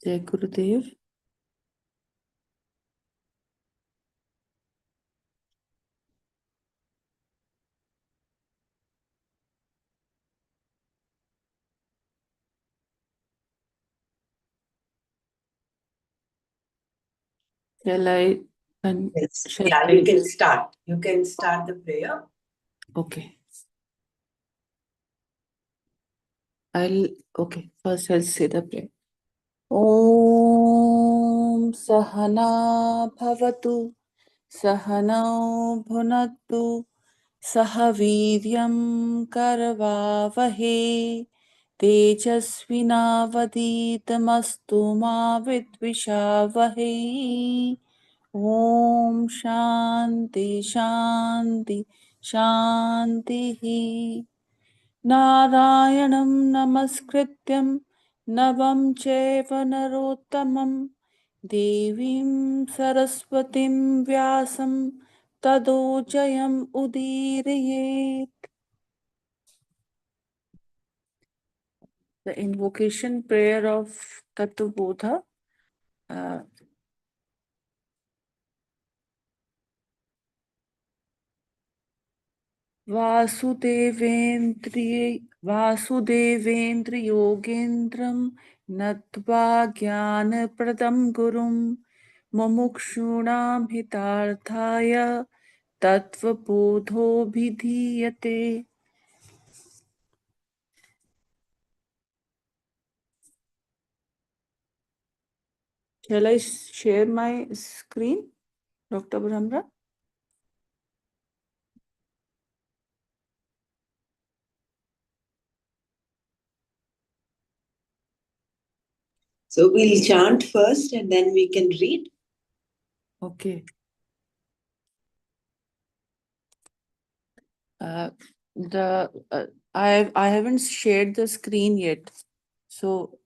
Jai Gurudev. Shall I? Yes. Shall Yeah, I? you can start. You can start the prayer. Okay. First I'll say the prayer. Om Sahana Bhavatu Sahanau Bhunattu Sahaviryam Karavavahe Tejasvinavaditamastu ma vidvishavahe. Om Shanti Shanti Shanti. Narayanam Namaskrityam Navam Cheva Narottamam Devim Saraswatim Vyasam Tado Jayam Udiriyet. The invocation prayer of Tattva Bodha. Vasudevendra योगेन्द्रं नत्वा ज्ञानप्रदं गुरुं मुमुक्षूणां हितार्थाय तत्त्वबोधोऽभिधीयते. Shall I share my screen, Dr. Brahmra? So we'll chant first and then we can read. Okay. I haven't shared the screen yet. So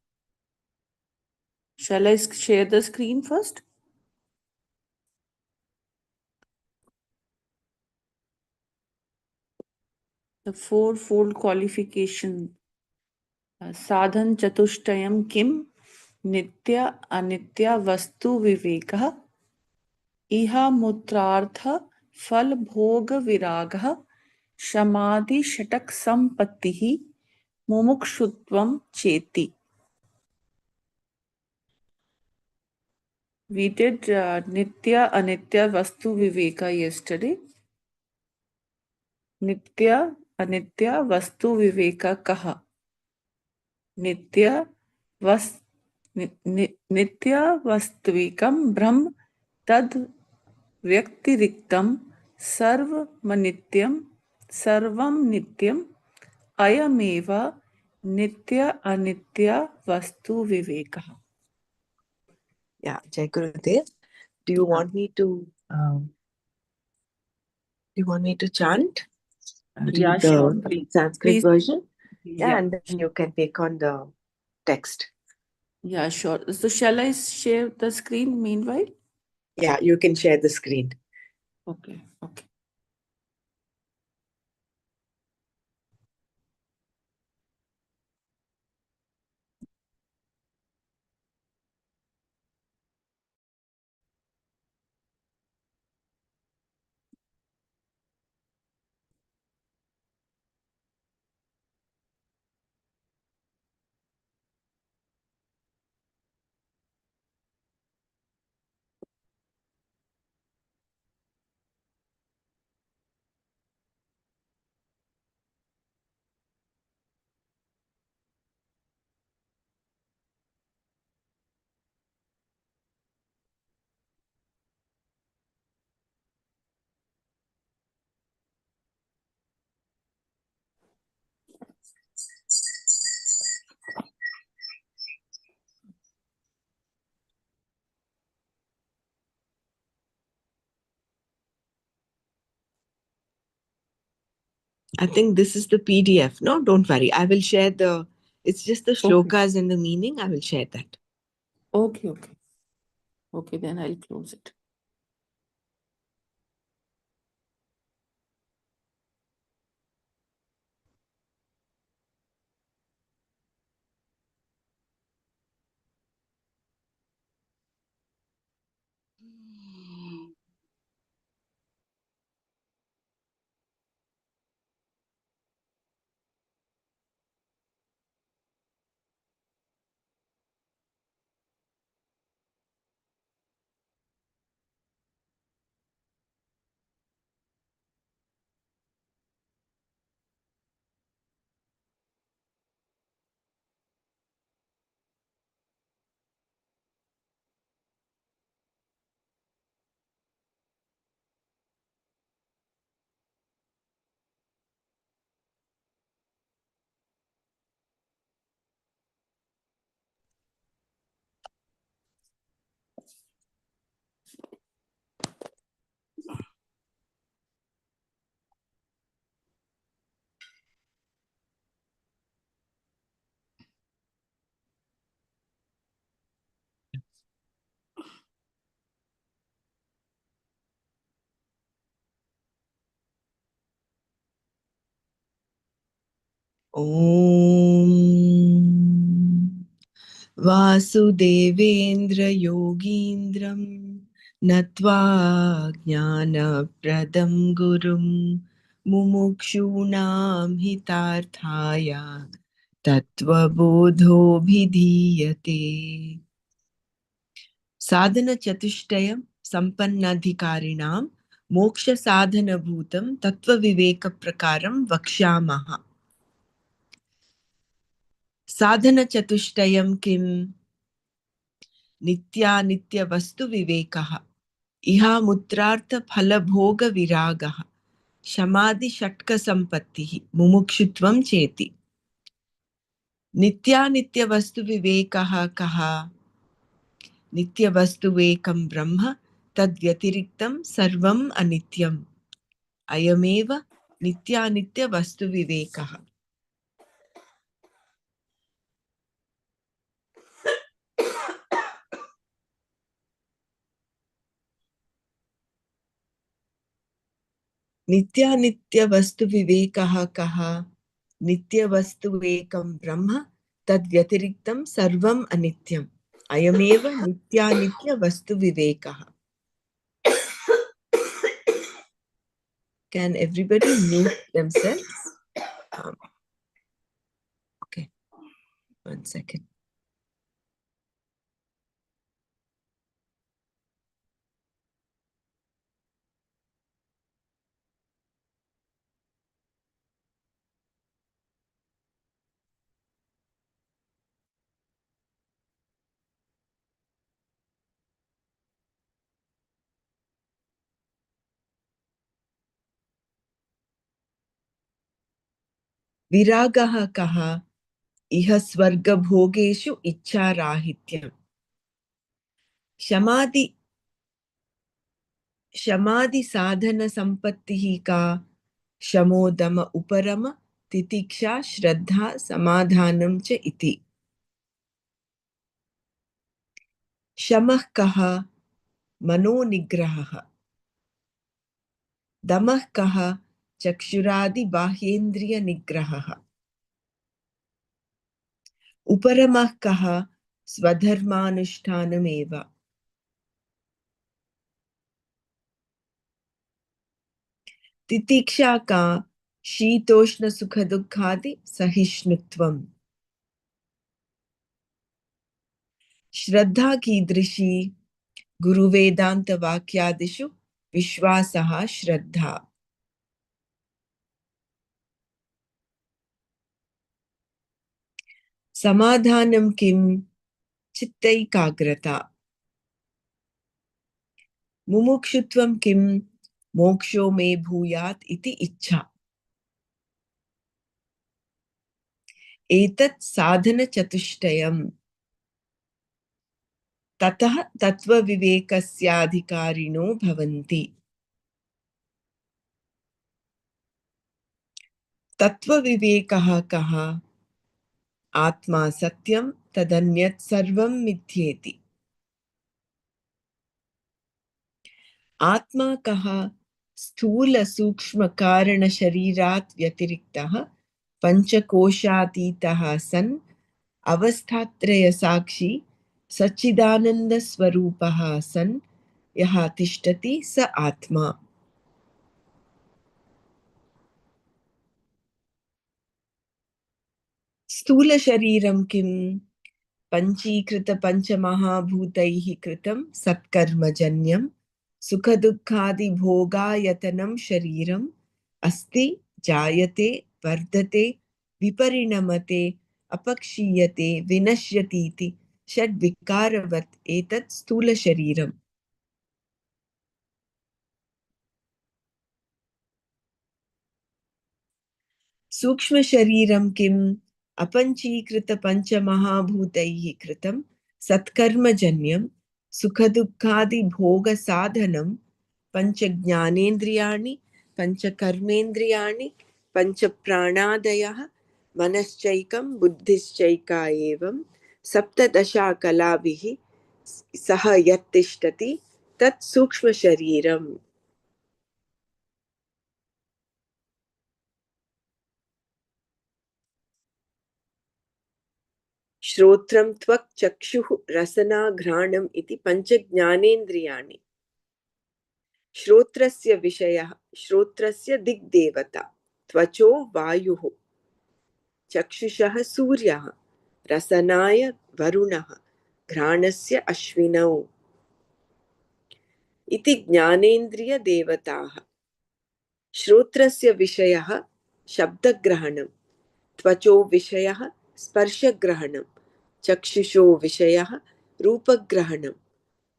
shall I share the screen first? The fourfold qualification. Sadhan chatuштयम किम नित्य अनित्य वस्तु विवेकः इहा मूत्रार्थ फल भोग विरागः शमादि षटक संपत्तिः मुमुक्षुत्वम चेति. We did nitya anitya vastu viveka yesterday. Nitya anitya vastu viveka kaha. Nitya vas नित्य वास्तविकम ब्रह्म तद व्यक्तिरिक्तम सर्वमनित्यम सर्वम नित्यम अयमेव नित्य अनित्य वस्तु विवेकः. Yeah, Jai Gurudev. Do you want me to chant? Read Sure, the Sanskrit please. version? Yeah, And then you can take on the text. yeah, sure. So shall I share the screen meanwhile? Yeah, you can share the screen. Okay. I think this is the PDF. No, don't worry. I will share it's just the shlokas and the meaning. I will share that. Okay. Okay, then I'll close it. ॐ वासुदेवेन्द्र योगीन्द्रं नत्वा ज्ञानप्रदं गुरुं मुमुक्षूणां हितार्थाय तत्त्वबोधोऽभिधीयते। साधनचतुष्टयं सम्पन्नाधिकारिणां मोक्षसाधनभूतं तत्त्वविवेकप्रकारं वक्ष्यामः। साधनचतुष्टयं किम्? नित्यानित्यवस्तुविवेकः, इहामुत्रार्थफलभोगविरागः, शमादिषट्कसम्पत्तिः, मुमुक्षुत्वं चेति। नित्यानित्यवस्तुविवेकः कः? नित्यवस्तुवेकं ब्रह्म, तद्व्यतिरिक्तं सर्वम् अनित्यम्, अयमेव नित्यानित्यवस्तुविवेकः। नित्यानित्यवस्तुविवेकः कः? नित्यवस्तुवेकं ब्रह्म, तद्व्यतिरिक्तं सर्वम् अनित्यम्, अयमेव नित्यानित्यवस्तुविवेकः। Can everybody mute themselves? Okay, 1 second. विरागः कः? इह स्वर्गभोगेषु इच्छाराहित्यम्। शमादि साधनसम्पत्तिः का? शमोदम उपरम, तितिक्षा श्रद्धा समाधानं च इति। शमः कः? मनोनिग्रहः। दमः कः? चक्षुरादि बाह्येन्द्रिय निग्रहः। उपरमः कः? स्वधर्मानुष्ठानमेव। तितिक्षा का? शीतोष्ण सुख दुःखादि सहिष्णुत्वम्। श्रद्धा कीदृशी? गुरुवेदांत वाक्यादिषु विश्वासः श्रद्धा। समाधानं किं? चित्तैकाग्रता। मुमुक्षुत्वं किं? मोक्षो मे भूयात् इति इच्छा। एतत् साधनचतुष्टयम्। ततः तत्त्वविवेकस्याधिकारिणो भवन्ति। तत्त्वविवेकः कः? आत्मा सत्यं, तदन्यत् सर्वं मिथ्येति। आत्मा कः? स्थूल सूक्ष्म कारण शरीरात् व्यतिरिक्तः, पंचकोशातीतः सन्, अवस्थात्रय साक्षी, सच्चिदानंद स्वरूपः सन्, यः तिष्ठति स आत्मा। स्थूल शरीरं किम्? पंचीकृत पंचमहाभूतैः कृतं सत्कर्मजन्यं सुखदुःखादि भोगायतनं शरीरम् अस्ति, जायते, वर्धते, विपरिणमते, अपक्षीयते, विनश्यतीति षड्विकारवत् एतत् स्थूल शरीरम्। सूक्ष्म शरीरं किम्? अपंचीकृत पंचमहाभूतैः कृतं सत्कर्मजन्यं सुखदुःखादि भोग साधनं पंच ज्ञानेन्द्रियाणि, पंच कर्मेन्द्रियाणि, पंच प्राणादयः, मनश्चैकं बुद्धिश्चैका एवं सप्तदशा कलाभिः सह यत्तिष्ठति तत् सूक्ष्म शरीरम्। श्रोत्रं त्वक् चक्षुः रसना घ्राणम् इति पञ्चज्ञानेन्द्रियाणि। श्रोत्रस्य विषयः, श्रोत्रस्य दिग्देवता, त्वचो वायुः, चक्षुषः सूर्यः, रसनाय वरुणः, घ्राणस्य अश्विनौ इति ज्ञानेन्द्रियदेवताः। श्रोत्रस्य विषयः शब्दग्रहणं, त्वचो विषयः स्पर्शग्रहणं, चक्षुषो विषयः रूपग्रहणं,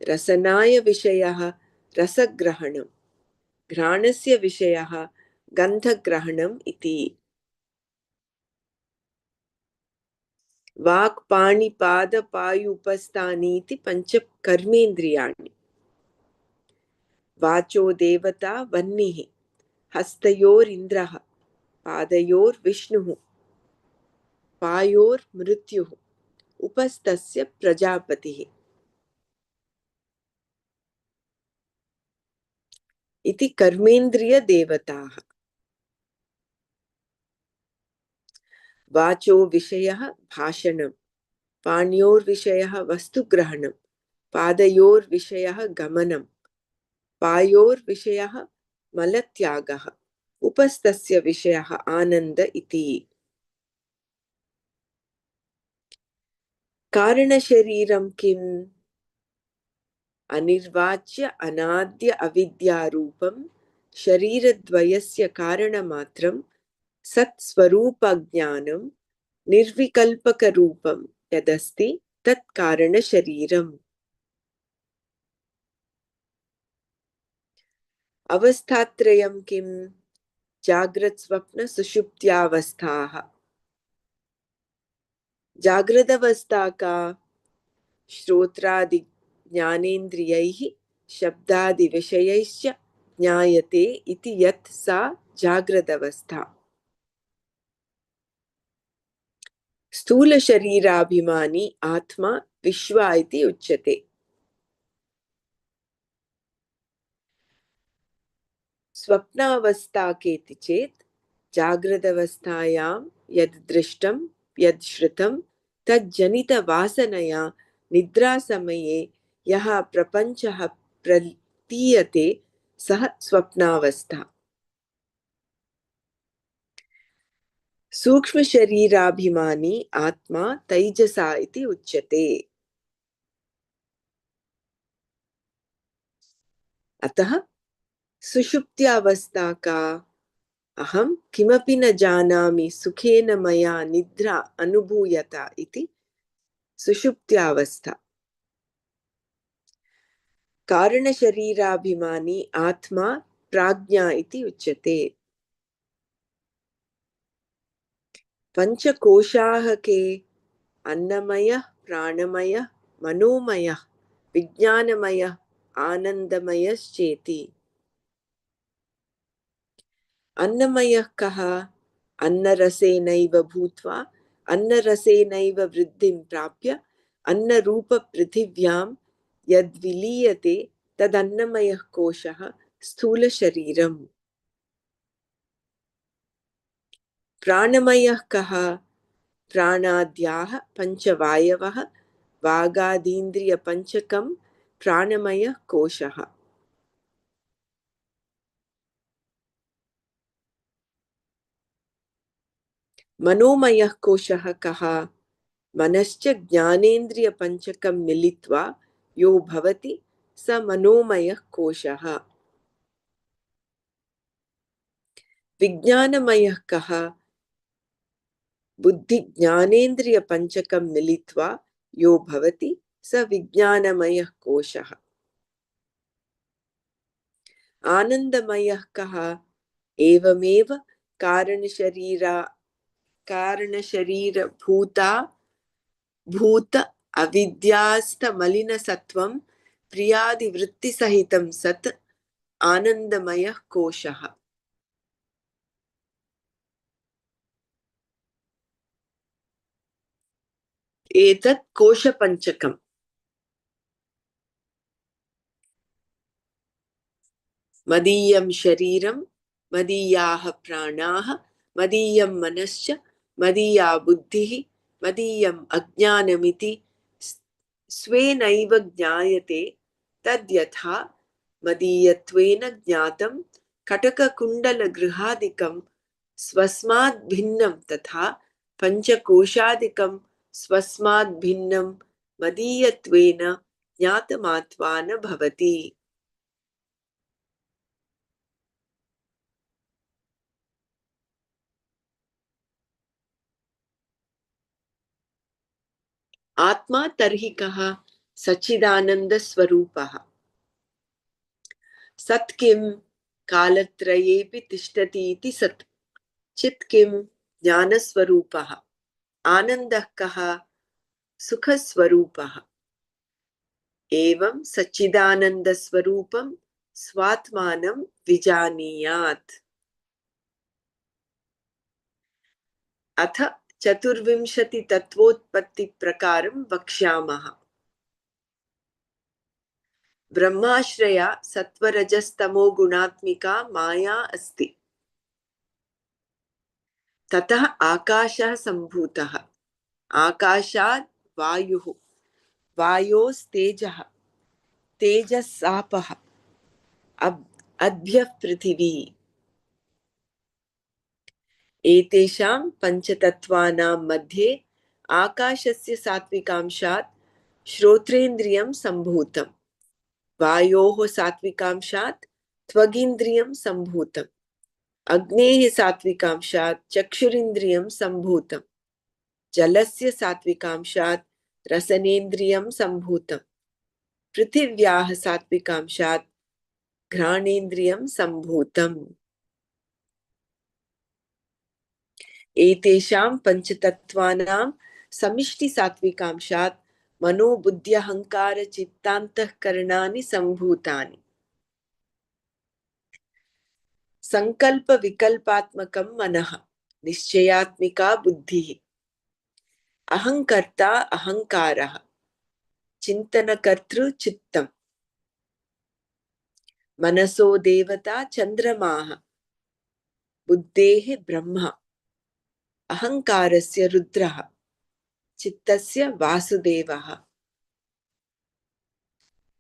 रसनाय विषयः रसग्रहणं, घ्राणस्य विषयः गन्धग्रहणम् इति। वाक् पाणि पाद पायुपस्थानीति पञ्च कर्मेन्द्रियाणि। वाचो देवता वह्निः, हस्तयोरिन्द्रः, पादयोर्विष्णुः, पायोर्मृत्युः, उपस्थस्य प्रजापतिः इति कर्मेन्द्रियदेवताः। वाचो विषयः भाषणं, पाणयोर्विषयः वस्तुग्रहणं, पादयोर्विषयः गमनं, पायोर्विषयः मलत्यागः, उपस्थस्य विषयः आनन्द इति। कारणशरीरं किम्? अनिर्वाच्य अनाद्य अविद्यारूपं शरीरद्वयस्य कारणमात्रं सत्स्वरूपज्ञानं निर्विकल्पकरूपं यदस्ति तत् कारणशरीरम्। अवस्थात्रयं किम्? जाग्रत् स्वप्न सुषुप्त्यावस्थाः। जाग्रदवस्था का? श्रोत्रादि ज्ञानेन्द्रियैः शब्दादिविषयैश्च ज्ञायते इति यत् सा जाग्रदवस्था। स्थूलशरीराभिमानी आत्मा विश्वा इति उच्यते। स्वप्नावस्था केति चेत् जाग्रदवस्थायां यद् दृष्टं यद् श्रुतं तज्जनितवासनया निद्रासमये यः प्रपञ्चः प्रतीयते सः स्वप्नावस्था। सूक्ष्मशरीराभिमानी आत्मा तैजसा इति उच्यते। अतः सुषुप्त्यावस्था का? अहं किमपि न जानामि सुखेन मया निद्रा अनुभूयत इति सुषुप्त्यावस्था। कारणशरीराभिमानी आत्मा प्राज्ञा इति उच्यते। पञ्चकोशाः के? अन्नमयः, प्राणमयः, मनोमयः, विज्ञानमयः, आनन्दमयश्चेति। अन्नमयः कः? अन्नरसेनैव भूत्वा अन्नरसेनैव वृद्धिं प्राप्य अन्नरूपपृथिव्यां यद्विलीयते तदन्नमयः कोशः स्थूलशरीरम्। प्राणमयः कः? प्राणाद्याः पञ्चवायवः वागादीन्द्रियपञ्चकं प्राणमयः कोशः। मनोमयः कोशः कः? मनश्च ज्ञानेन्द्रियपञ्चकं मिलित्वा यो भवति स मनोमयः कोशः। विज्ञानमयः कः? बुद्धिज्ञानेन्द्रियपञ्चकं मिलित्वा यो भवति स विज्ञानमयः कोशः। आनन्दमयः कः? एवमेव कारणशरीरभूता भूत अविद्यास्तमलिनसत्त्वं प्रियादिवृत्तिसहितं सत् आनन्दमयः कोशः। एतत् कोशपञ्चकम्। मदीयं शरीरं, मदीयाः प्राणाः, मदीयं मनश्च, मदीया बुद्धिः, मदीयम् अज्ञानमिति स्वेनैव ज्ञायते तद्यथा मदीयत्वेन ज्ञातं कटककुण्डलगृहादिकं स्वस्माद् भिन्नं तथा पञ्चकोशादिकं स्वस्माद् भिन्नं मदीयत्वेन ज्ञातमात्मा न भवति। आत्मा तर्हि कः? सच्चिदानन्दस्वरूपः। सत् किं? कालत्रयेऽपि तिष्ठति इति सत्। चित् किं? ज्ञानस्वरूपः। आनन्दः कः? सुखस्वरूपः। एवं सच्चिदानन्दस्वरूपं स्वात्मानं विजानीयात्। अथ चतुर्विंशतितत्त्वोत्पत्तिप्रकारं वक्ष्यामः। ब्रह्माश्रया सत्त्वरजस्तमोगुणात्मिका माया अस्ति। ततः आकाशः सम्भूतः। आकाशात् वायुः, वायोस्तेजः, तेजस्सापः, अद्भ्यः पृथिवी। एतेषां पञ्चतत्त्वानां मध्ये आकाशस्य सात्विकांशात् श्रोत्रेन्द्रियं सम्भूतम्। वायोः सात्विकांशात् त्वगिन्द्रियं सम्भूतम्। अग्नेः सात्विकांशात् चक्षुरिन्द्रियं सम्भूतम्। जलस्य सात्विकांशात् रसनेन्द्रियं सम्भूतम्। पृथिव्याः सात्विकांशात् घ्राणेन्द्रियं सम्भूतम्। एतेषां पञ्चतत्त्वानां समिष्टिसात्विकांशात् मनोबुद्ध्यहङ्कारचित्तान्तःकरणानि सम्भूतानि। सङ्कल्पविकल्पात्मकं मनः, निश्चयात्मिका बुद्धिः, अहङ्कर्ता अहङ्कारः, चिन्तनकर्तृचित्तम्, मनसो देवता चन्द्रमाः, बुद्धेः ब्रह्मा, अहङ्कारस्य रुद्रः, चित्तस्य वासुदेवः।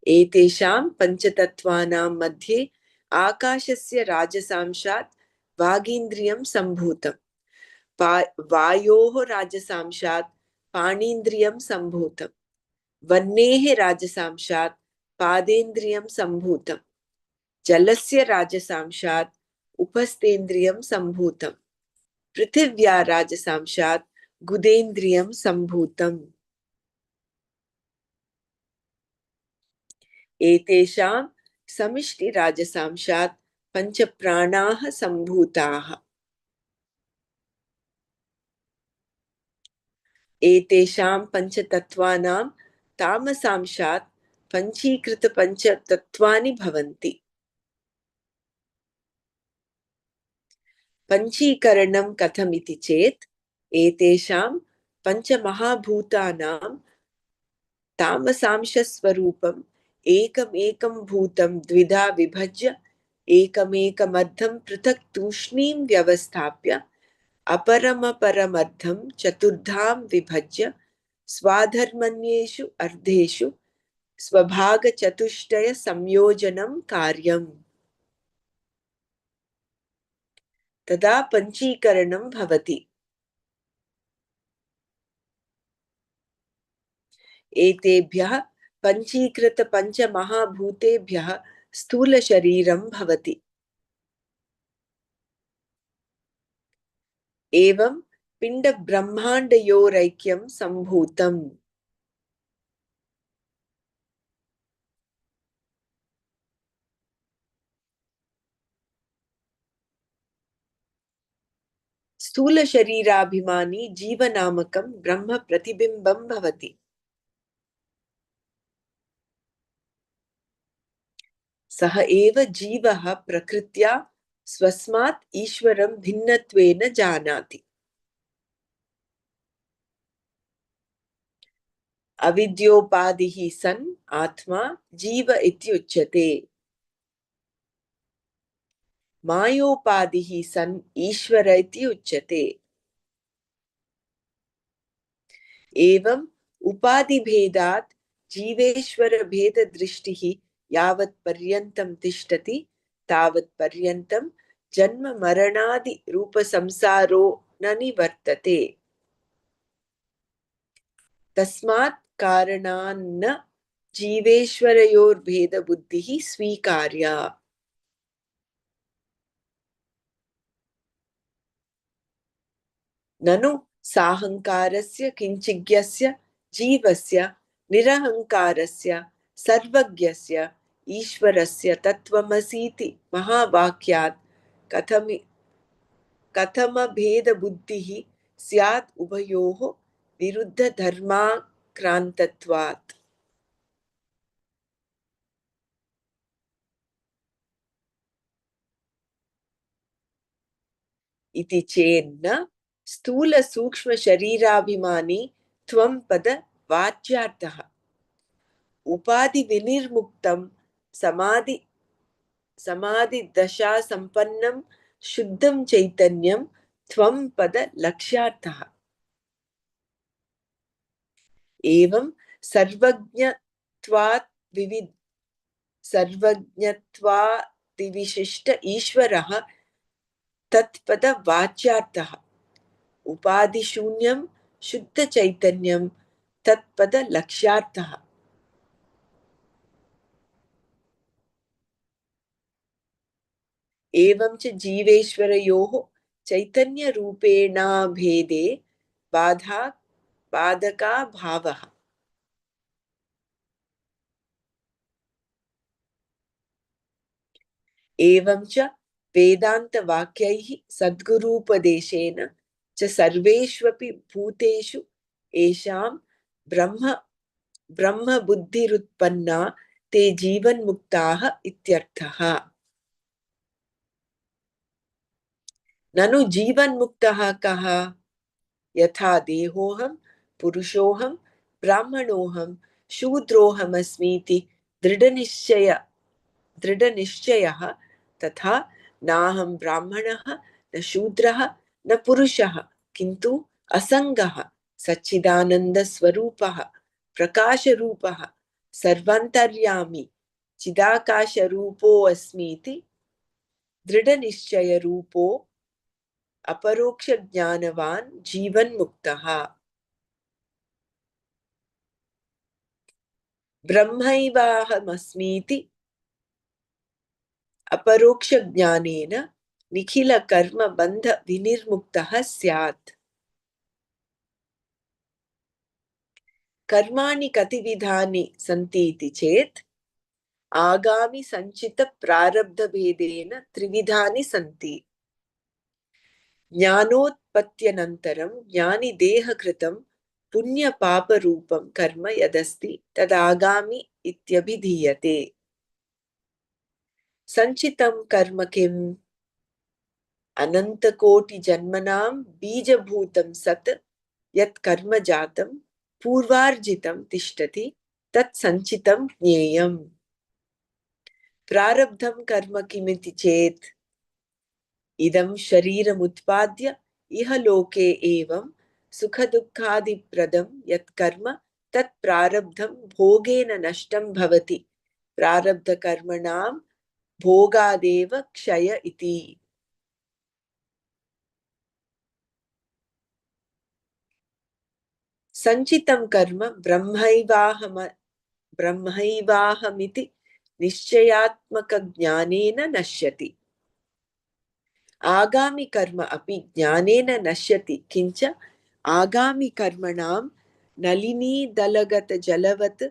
एतेषां पञ्चतत्त्वानां मध्ये आकाशस्य राजसांशात् वागीन्द्रियं सम्भूतम्। वायोः राजसांशात् पाणीन्द्रियं सम्भूतम्। वह्नेः राजसांशात् पादेन्द्रियं सम्भूतम्। जलस्य राजसांशात् उपस्थेन्द्रियं सम्भूतम्। पृथिव्या राजसांशात् गुदेन्द्रियं सम्भूतम्। एतेषां समिष्टिराजसांशात् पञ्चप्राणाः सम्भूताः। एतेषां पञ्चतत्त्वानां तामसांशात् पञ्चीकृतपञ्चतत्त्वानि भवन्ति। पञ्चीकरणं कथमिति चेत् एतेषां पञ्चमहाभूतानां तामसांशस्वरूपम् एकमेकं भूतं द्विधा विभज्य एकमेकमर्धं पृथक् तूष्णीं व्यवस्थाप्य अपरमपरमर्धं चतुर्धां विभज्य स्वाधर्मण्येषु अर्धेषु स्वभागचतुष्टयसंयोजनं कार्यम्। तदा पञ्चीकरणं भवति। एतेभ्यः पञ्चीकृतपञ्चमहाभूतेभ्यः स्थूलशरीरं भवति। एवं पिण्डब्रह्माण्डयोरैक्यं सम्भूतम्। स्थूलशरीराभिमानी जीवनामकं ब्रह्म प्रतिबिम्बं भवति। सः एव जीवः प्रकृत्या स्वस्मात् ईश्वरं भिन्नत्वेन जानाति। अविद्योपाधिः सन् आत्मा जीव इत्युच्यते। मायोपाधिः सन् ईश्वर इति उच्यते। एवम् उपाधिभेदात् जीवेश्वरभेददृष्टिः यावत् पर्यन्तं तिष्ठति तावत् पर्यन्तं जन्म मरणादि रूपसंसारो न निवर्तते। तस्मात् कारणान्न जीवेश्वरयोर्भेदबुद्धिः स्वीकार्या। ननु साहंकारस्य किंचिज्ञस्य जीवस्य निरहंकारस्य सर्वज्ञस्य ईश्वरस्य तत्त्वमसीति महावाक्यात् कथमभेदबुद्धिः स्यात् उभयोः विरुद्धधर्माक्रान्तत्वात्। इति चेन्न स्थूलसूक्ष्मशरीराभिमानी त्वं पद वाच्यार्थः। उपाधिविनिर्मुक्तं समाधिदशासम्पन्नं शुद्धं चैतन्यं त्वं पद लक्ष्यार्थः। एवं सर्वज्ञत्वादिविशिष्ट ईश्वरः तत्पद वाच्यार्थः। उपाधिशून्यं शुद्ध चैतन्यं तत्पद लक्ष्यार्थः। एवं च जीवेश्वरयोः चैतन्यरूपेणाभेदे बाधका भावः। एवं च वेदान्तवाक्यैः सद्गुरूपदेशेन च सर्वेष्वपि भूतेषु येषां ब्रह्मबुद्धिरुत्पन्ना ते जीवन्मुक्ताः इत्यर्थः। ननु जीवन्मुक्तः कः? यथा देहोऽहं पुरुषोऽहं ब्राह्मणोऽहं शूद्रोऽहमस्मीति दृढनिश्चयः तथा नाहं ब्राह्मणः न शूद्रः न पुरुषः किन्तु असङ्गः सच्चिदानन्दस्वरूपः प्रकाशरूपः सर्वान्तर्यामी चिदाकाशरूपोऽस्मीति दृढनिश्चयरूपो अपरोक्षज्ञानवान् जीवन्मुक्तः। ब्रह्मैवाहमस्मीति अपरोक्षज्ञानेन निखिलकर्मबन्धविनिर्मुक्तः स्यात्। कर्माणि कतिविधानि सन्ति इति चेत् आगामि संचित प्रारब्धभेदेन त्रिविधानि सन्ति। ज्ञानोत्पत्त्यनन्तरं ज्ञानि देहकृतं पुण्यपापरूपं कर्म यदस्ति तदागामि इत्यभिधीयते। संचितं कर्म किम्? अनन्तकोटिजन्मनां बीजभूतं सत् यत् कर्म जातं पूर्वार्जितं तिष्ठति तत् संचितं ज्ञेयम्। प्रारब्धं कर्म किमिति चेत् इदं शरीरमुत्पाद्य इह लोके एवं सुखदुःखादिप्रदं यत् कर्म तत् प्रारब्धं भोगेन नष्टं भवति। प्रारब्धकर्मणां भोगादेव क्षय इति। संचितं कर्म ब्रह्मैवाहमिति निश्चयात्मकज्ञानेन नश्यति। आगामि कर्म अपि ज्ञानेन नश्यति किंच आगामि कर्मणां नलिनीदलगतजलवत्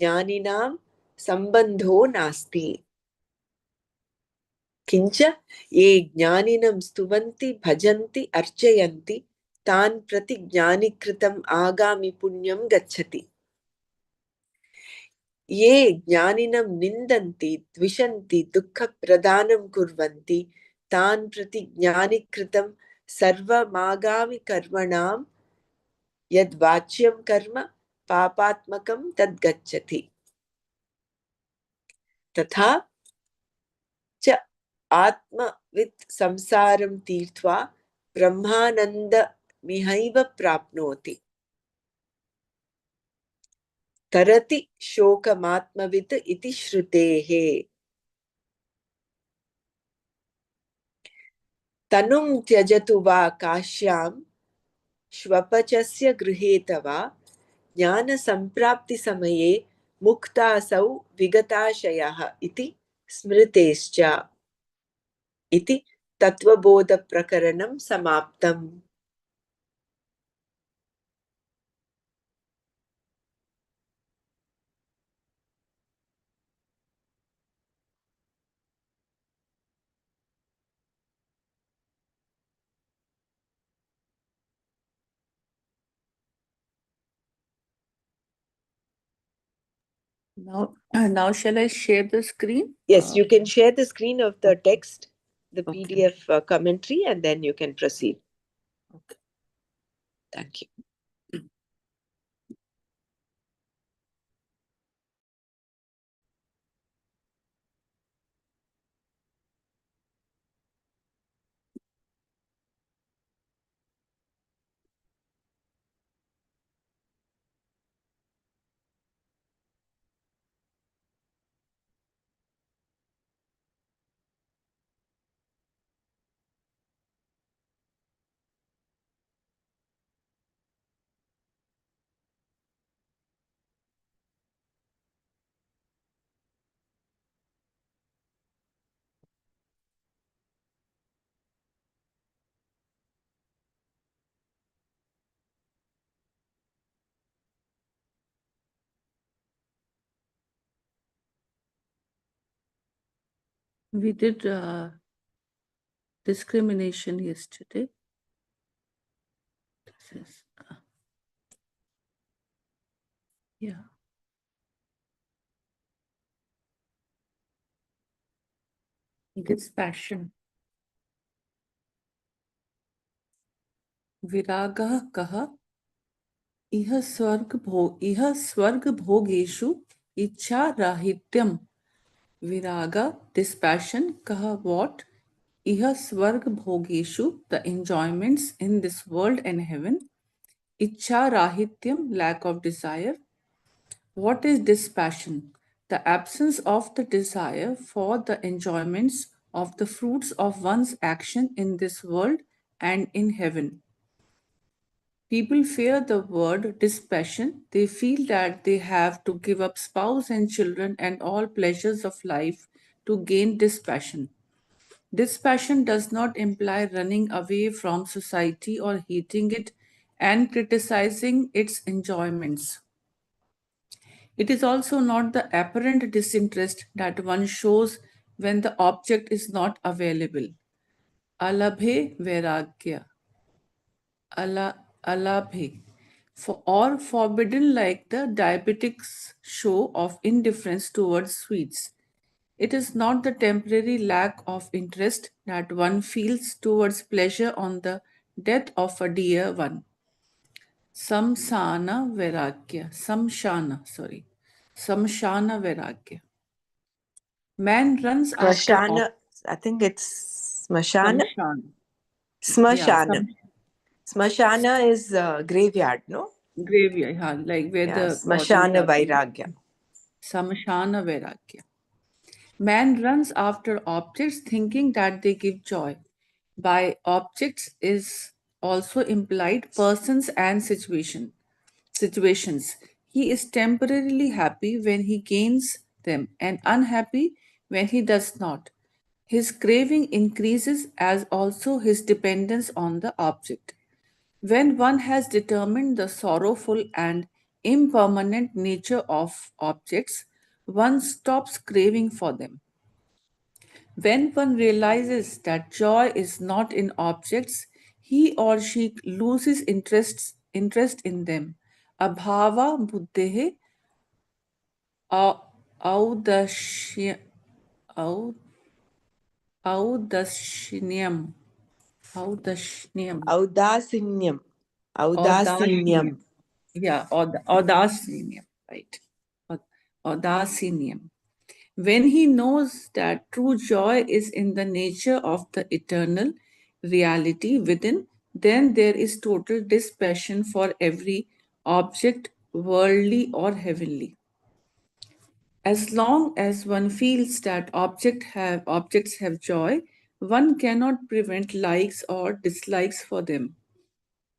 ज्ञानिनां सम्बन्धो नास्ति। किंच ये ज्ञानिनं स्तुवन्ति भजन्ति अर्चयन्ति तान् प्रति ज्ञानिकृतम् आगामि पुण्यं गच्छति। ये ज्ञानिनं निन्दन्ति द्विषन्ति दुःखप्रदानं कुर्वन्ति तान् प्रति ज्ञानिकृतं सर्वमागामि कर्मणां यद्वाच्यं कर्म पापात्मकं तद्गच्छति। तथा च आत्मवित् संसारं तीर्त्वा ब्रह्मानन्दमिहैव प्राप्नोति। तरति शोकमात्मवित् इति श्रुतेः तनुं त्यजतु वा काश्यां श्वपचस्य गृहेत वा ज्ञानसम्प्राप्तिसमये मुक्तासौ विगताशयः इति स्मृतेश्च इति तत्त्वबोधप्रकरणं समाप्तम्. Now shall I share the screen? Yes, you can share the screen of the text, the Okay. PDF commentary, and then you can proceed. Okay. Thank you. We did discrimination yesterday. This is, yeah. Dispassion. विरागः कः इह स्वर्ग भोगेषु इच्छा राहित्यम. Viraga, dispassion, kaha what? Iha swarg bhogeshu, the enjoyments in this world and heaven. Ichha rahityam, lack of desire. What is dispassion? The absence of the desire for the enjoyments of the fruits of one's action in this world and in heaven. People fear the word dispassion. They feel that they have to give up spouse and children and all pleasures of life to gain dispassion. Dispassion does not imply running away from society or hating it and criticizing its enjoyments. It is also not the apparent disinterest that one shows when the object is not available. Alabhe vairagya. Alabhe. Or forbidden like the diabetic's show of indifference towards sweets. It is not the temporary lack of interest that one feels towards pleasure on the death of a dear one. Samsana Vairagya. Samshana Vairagya. Man runs after Smashana, I think it's Smashana. Samshana. Yeah, Smashana. Smashana is graveyard, no? graveyard, like where Yeah, the bodies Smashana are. Vairagya. Samshana Vairagya. Man runs after objects thinking that they give joy. By objects is also implied persons and situations. He is temporarily happy when he gains them and unhappy when he does not. His craving increases as also his dependence on the object. When one has determined the sorrowful and impermanent nature of objects, one stops craving for them. When one realizes that joy is not in objects, he or she loses interest in them. Abhava buddhehe au- audashya- au- audashinyam. Audashinyam. Audasinyam. Audashinyam. Audasinyam. Yeah, audashinyam. Right. Audashinyam. When he knows that true joy is in the nature of the eternal reality within, then there is total dispassion for every object worldly or heavenly. As long as one feels that objects have joy, one cannot prevent likes or dislikes for them.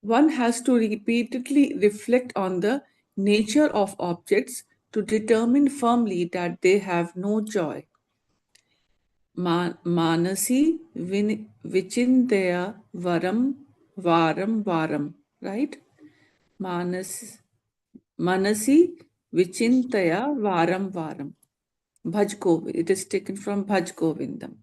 One has to repeatedly reflect on the nature of objects to determine firmly that they have no joy. Manasi vichintaya varam, right? Manas, Manasi vichintaya varam. Bhaj Govind. It is taken from Bhaj Govindam.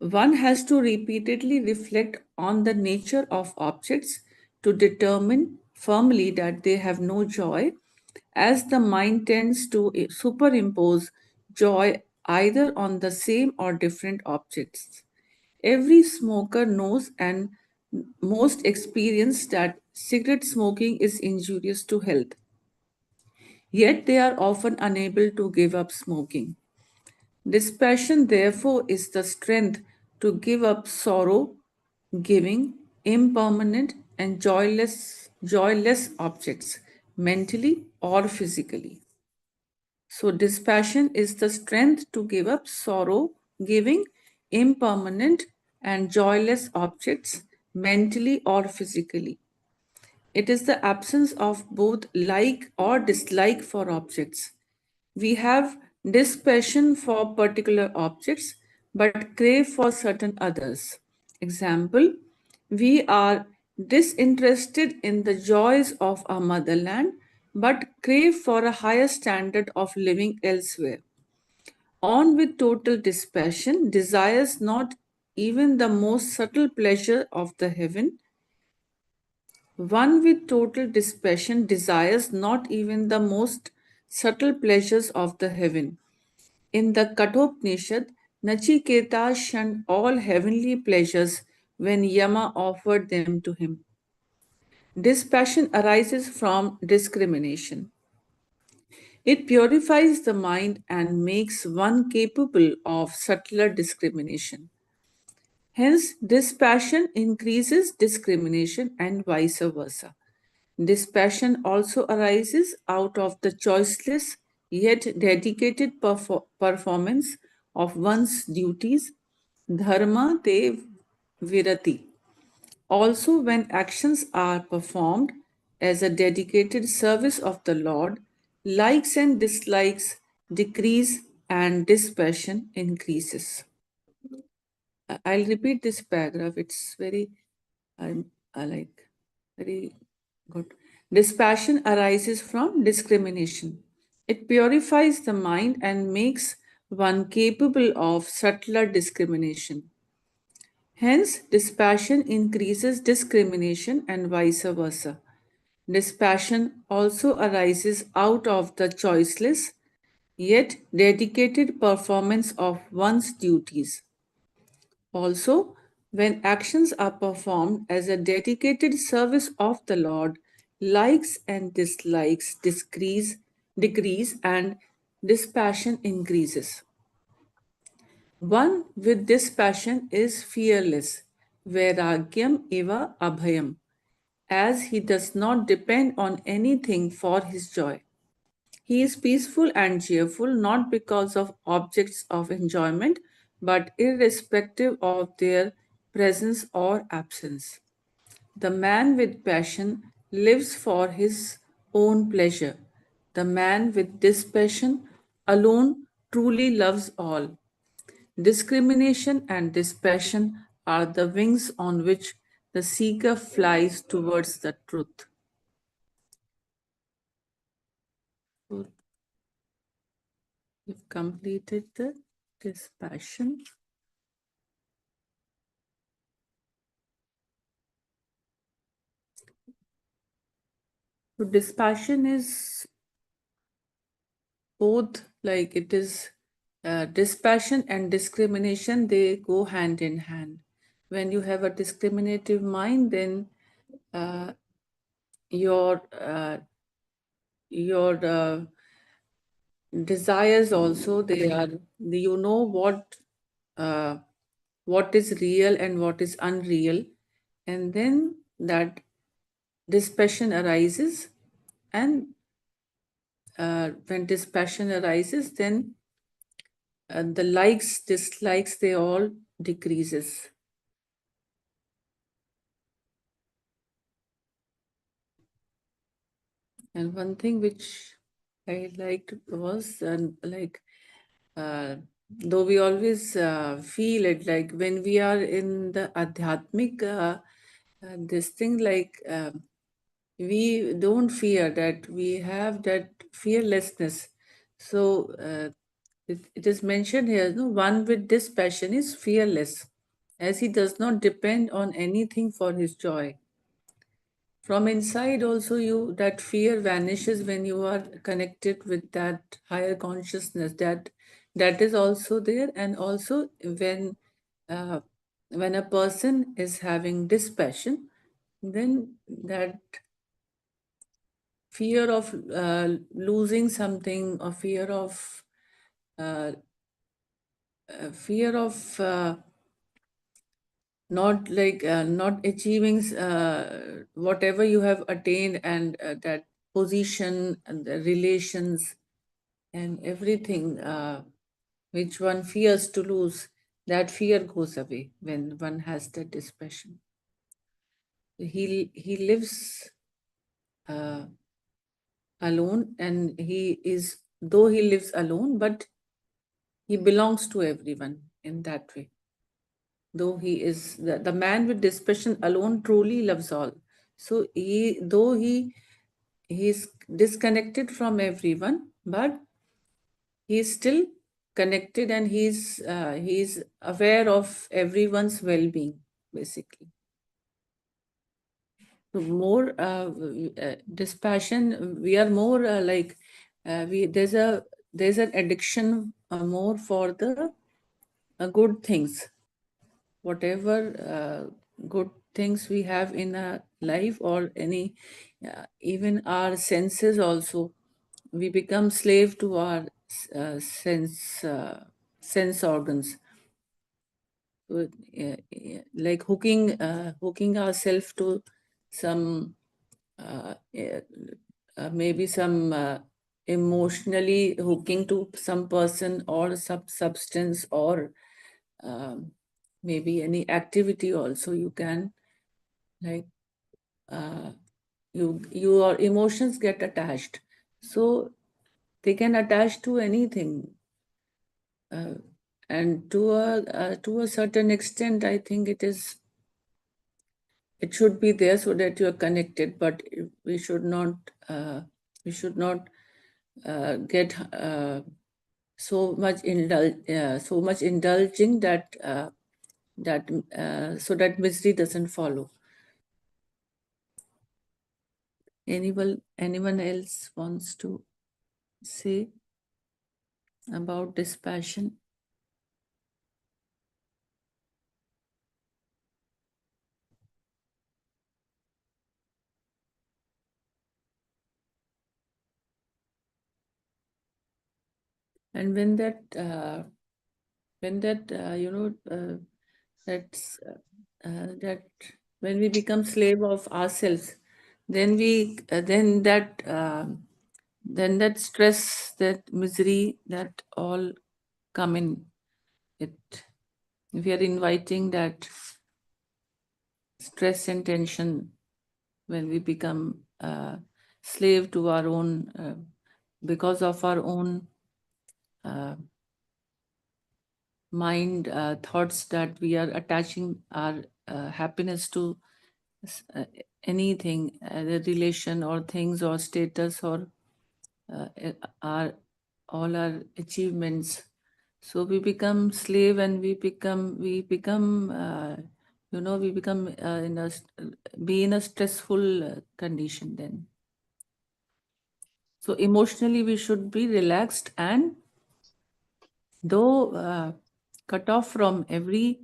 One has to repeatedly reflect on the nature of objects to determine firmly that they have no joy, as the mind tends to superimpose joy either on the same or different objects. Every smoker knows and most experienced that cigarette smoking is injurious to health. Yet they are often unable to give up smoking. Dispassion, therefore, is the strength to give up sorrow, giving impermanent and joyless objects, mentally or physically. So, dispassion is the strength to give up sorrow, giving impermanent and joyless objects, mentally or physically. It is the absence of both like or dislike for objects. We have dispassion for particular objects but crave for certain others. Example, we are disinterested in the joys of our motherland but crave for a higher standard of living elsewhere. On with total dispassion desires not even the most subtle pleasure of the heaven. One with total dispassion desires not even the most subtle pleasures of the heaven. In the Kathopanishad, Nachiketa shunned all heavenly pleasures when Yama offered them to him. Dispassion arises from discrimination. It purifies the mind and makes one capable of subtler discrimination. Hence, dispassion increases discrimination and vice versa. Dispassion also arises out of the choiceless yet dedicated performance of one's duties, dharma te virati. Also, when actions are performed as a dedicated service of the Lord, likes and dislikes decrease and dispassion increases. I'll repeat this paragraph. It's very, I like, very good. Dispassion arises from discrimination. It purifies the mind and makes one capable of subtler discrimination. Hence, dispassion increases discrimination and vice versa. Dispassion also arises out of the choiceless yet dedicated performance of one's duties. Also, when actions are performed as a dedicated service of the Lord, likes and dislikes decrease and dispassion increases. One with dispassion is fearless, vairagyam eva abhayam, as he does not depend on anything for his joy. He is peaceful and cheerful not because of objects of enjoyment, but irrespective of their presence or absence. The man with passion lives for his own pleasure. The man with dispassion alone truly loves all. Discrimination and dispassion are the wings on which the seeker flies towards the truth. So we've completed the dispassion. So dispassion is both, like it is dispassion and discrimination, they go hand in hand. When you have a discriminative mind, then uh, your uh, your desires also, they are, you know uh, what is real and what is unreal, and then that dispassion arises And when dispassion arises, then the likes, dislikes, they all decreases. And one thing which I liked was though we always feel it, like when we are in the adhyatmic, this thing, we don't fear that, we have that fearlessness. So it is mentioned here, no, one with this passion is fearless, as he does not depend on anything for his joy. From inside also, you, that fear vanishes when you are connected with that higher consciousness, that is also there. And also uh, when a person is having dispassion, then that fear of losing something, or uh, fear of not achieving whatever you have attained, and that position and the relations and everything which one fears to lose, that fear goes away when one has that dispassion. He lives uh, alone, and he is, though he lives alone, but he belongs to everyone in that way. Though he is the man with dispassion alone truly loves all. So though he is disconnected from everyone, but he is still connected, and he's aware of everyone's well-being, basically. So more dispassion, we are more we there's an addiction more for the good things, whatever good things we have in our life, or any even our senses also, we become slave to our sense organs. So, like hooking ourselves to some maybe some emotionally hooking to some person or substance, or um, maybe any activity also, you can, like uh, your emotions get attached, so they can attach to anything, uh, and to a certain extent, I think it should be there so that you are connected, but we should not uh, get so much indulging that so that misery doesn't follow. Anyone else wants to say about this passion? And when that that's that when we become slave of ourselves, then then that stress, that misery, that all come in it. We are inviting that stress and tension when we become slave to our own, because of our own uh, mind thoughts, that we are attaching our happiness to uh, anything, the relation or things or status, or our all our achievements. So we become slave, and we become we become be in a stressful condition then. So emotionally we should be relaxed, and though cut off from every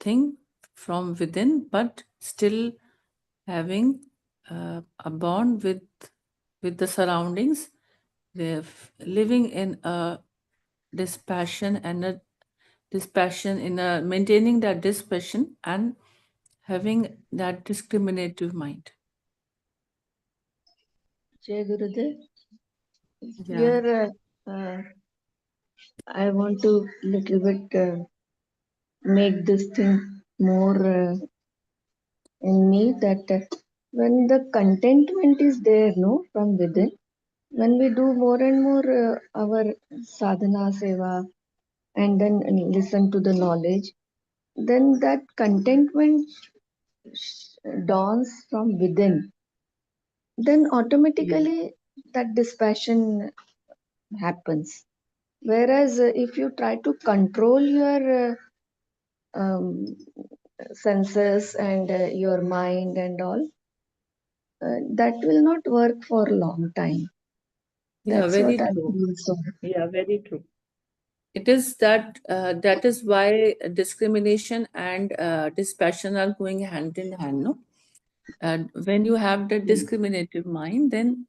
thing from within, but still having a bond with the surroundings, living in a dispassion, and a dispassion in a maintaining that dispassion, and having that discriminative mind. Jai Gurudev. Yeah. Here, I want to little bit make this thing more in me that when the contentment is there, no, from within, when we do more and more our sadhana seva and then listen to the knowledge, then that contentment dawns from within. Then Yeah. automatically that dispassion happens. Whereas if you try to control your um, senses and your mind and all, that will not work for a long time. Yeah, That's what very I true. feel. So, Yeah, very true. It is that is why discrimination and dispassion are going hand in hand, no? And when you have the discriminative mind, then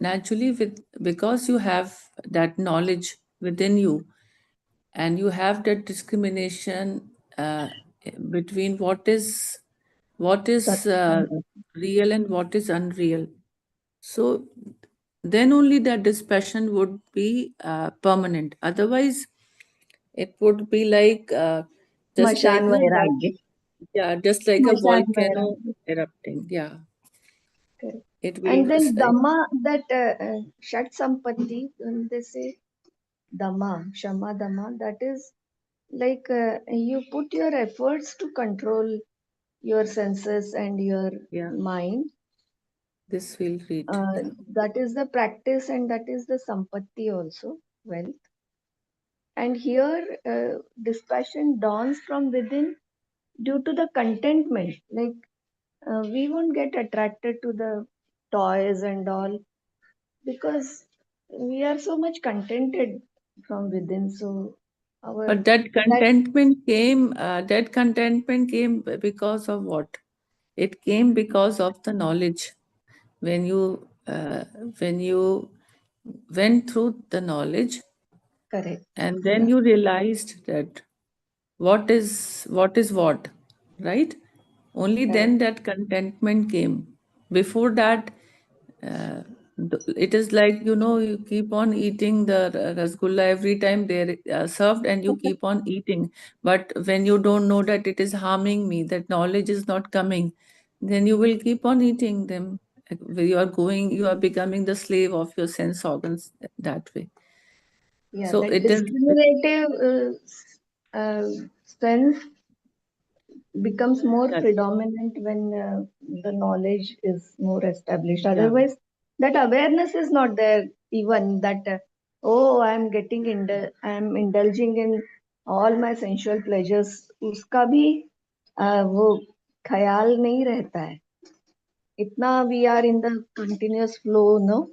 naturally, because you have that knowledge within you, and you have that discrimination uh, between what is real and what is unreal. So then only that dispassion would be permanent. Otherwise, it would be like just Smashan like no that Vairagya. yeah, just like a Smashan volcano Vairagya. erupting. Yeah, Correct. it will And then Dhamma, that Shat Sampatti, when they say Dhamma, Shama Dhamma, that is like you put your efforts to control your senses and your yeah. mind. This will read. Yeah. That is the practice and that is the Sampatti also, wealth. And here, dispassion dawns from within due to the contentment. Like we won't get attracted to the toys and all because we are so much contented from within. So our But that that contentment came. That contentment came because of what? It came because of the knowledge. When you when you went through the knowledge, correct. and then Yeah, you realized that what is what, right? Only correct. then that contentment came. Before that, uh, it is like you keep on eating the rasgulla every time they're served, and you keep on eating. But when you don't know that it is harming me, that knowledge is not coming, then you will keep on eating them. You are becoming the slave of your sense organs that way. Yeah, So that it is. discriminative sense becomes more That, predominant when the knowledge is more established. yeah. Otherwise, that awareness is not there. Even that, oh, I am indulging in all my sensual pleasures. उसका भी वो ख्याल नहीं रहता है. इतना we are in the continuous flow, no?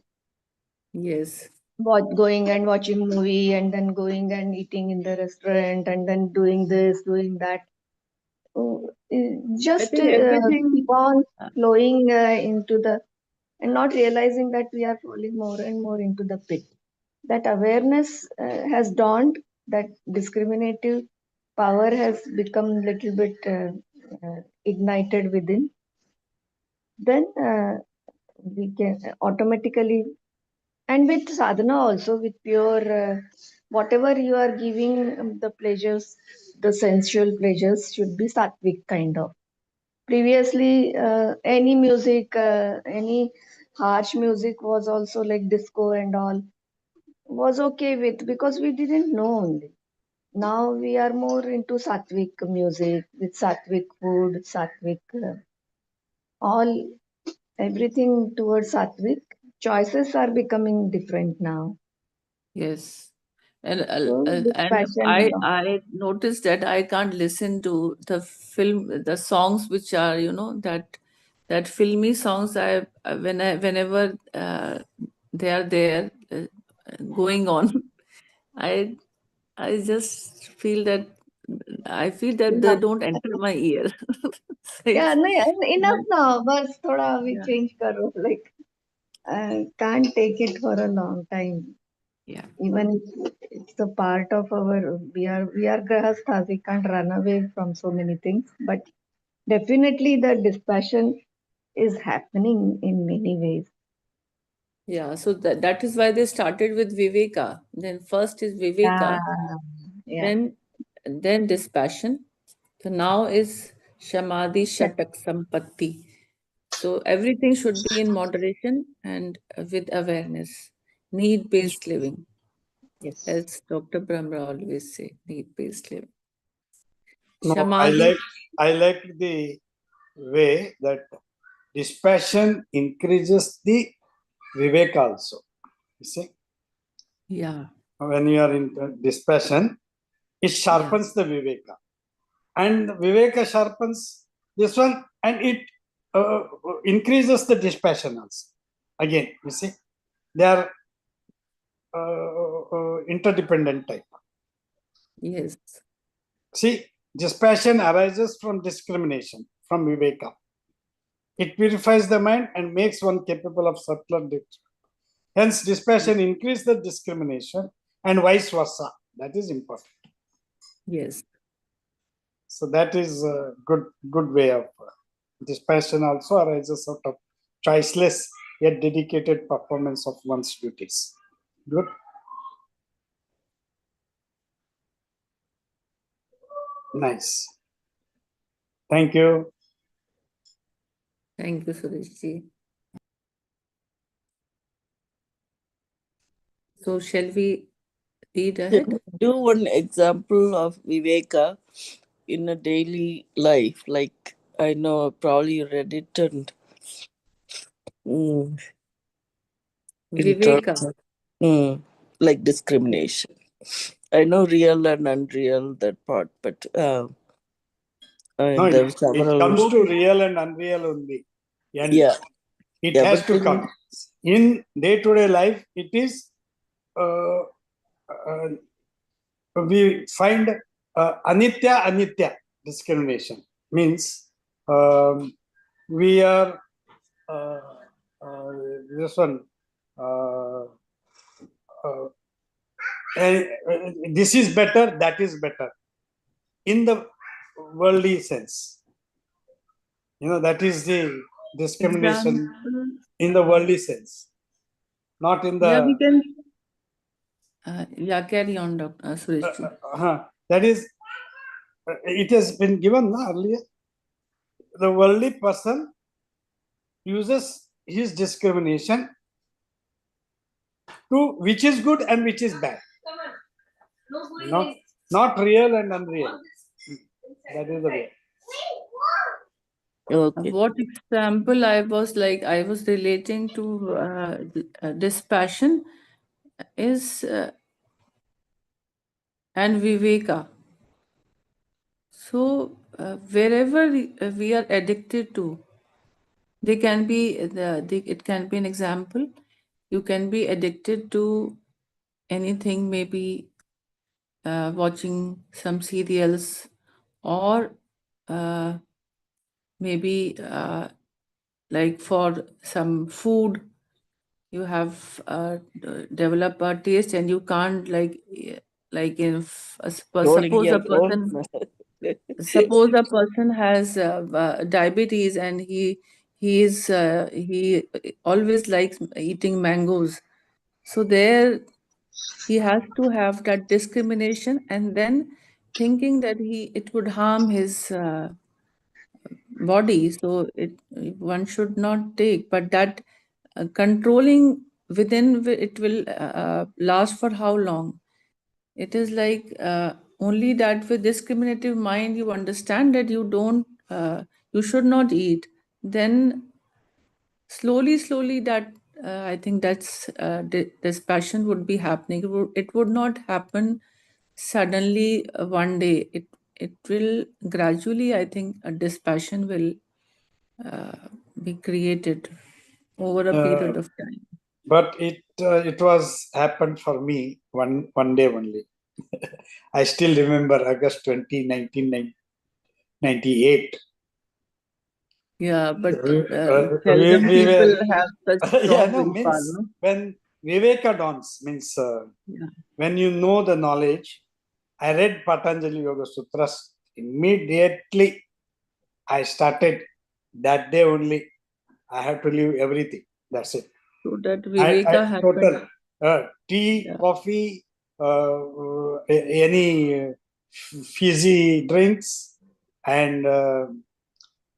Yes. Going and watching movie and then going and eating in the restaurant and then doing this, doing that. I Just think everything. keep on uh, flowing into the and not realizing that we are falling more and more into the pit. That awareness has dawned, that discriminative power has become little bit ignited within. Then we can automatically, and with sadhana also, with pure whatever you are giving the pleasures, the sensual pleasures should be sattvic kind of. Previously, any music, any harsh music was also like disco and all, was okay with because we didn't know only. Now we are more into sattvic music with sattvic food, sattvic all everything towards sattvic. Choices are becoming different now. Yes. And So this and passion, I noticed that I can't listen to the songs which are that filmy songs. Whenever they are there going on, I I just feel that they enough. don't enter my ear. So Yeah, it's no, enough not. now. बस थोड़ा we Yeah. change करो. Like can't take it for a long time. Yeah. Even it's a part of our we are grahasthas. We can't run away from so many things. But definitely the dispassion is happening in many ways. Yeah, so that is why they started with Viveka. Then first is Viveka, Yeah. then dispassion. So now is Shamadhi Shatak Sampatti. So everything should be in moderation and with awareness. Need-based living, Yes. as Dr. Brahma always say, need-based living. No, Shamadhi, I like the way that dispassion increases the vivek also. You see, yeah, when you are in dispassion, it sharpens the viveka, and viveka sharpens this one, and it increases the dispassion also. Again, you see, they are interdependent type. yes, See, dispassion arises from discrimination, from viveka. It purifies the mind and makes one capable of subtler depth. Hence, dispassion increases the discrimination and vice versa. That is important. yes. So that is a good way of dispassion also arises out of choiceless yet dedicated performance of one's duties. Good. Nice. Thank you. Thank you, Sureshji. So shall we read ahead? Can we do one example of Viveka in a daily life? Like, I know probably you read it and mm, in Viveka. terms of like discrimination. I know real and unreal that part, but No, there were it several. comes to real and unreal only. And Yeah, it yeah, has but to come. In day-to-day life, it is uh, uh, we find anitya discrimination means we are uh, uh, this one uh, uh, this is better, that is better in the worldly sense. That is the discrimination Example. in the worldly sense, not in Yeah, we the can. Yeah, carry on, Dr. Sureshji. that is it has been given earlier. The worldly person uses his discrimination to which is good and which is bad. Not real and unreal. That is the way. Okay. What example I was relating to dispassion is and Viveka. So wherever we are addicted to, they can be it can be an example. You can be addicted to anything, maybe watching some serials, or maybe like for some food you have developed a taste and you can't like if Rolling suppose your a own. person has diabetes and he always likes eating mangoes, so there he has to have that discrimination and then thinking that it would harm his body, so one should not take, but that controlling within it will last for how long? It is like only that with discriminative mind you understand that you should not eat, then slowly that I think that's this passion would be happening. It would not happen suddenly one day. It will gradually, I think, a dispassion will be created over a period of time. But it was happened for me one day only. I still remember August 20, 1998. Yeah, but We seldom people were have such yeah, strong no, willpower, means no? when Viveka dawns, means Yeah. when you know the knowledge. I read Patanjali Yoga Sutras. Immediately I started that day only. I have to leave everything. That's it. So that Viveka happened. Total tea, Yeah. coffee, any fizzy drinks, and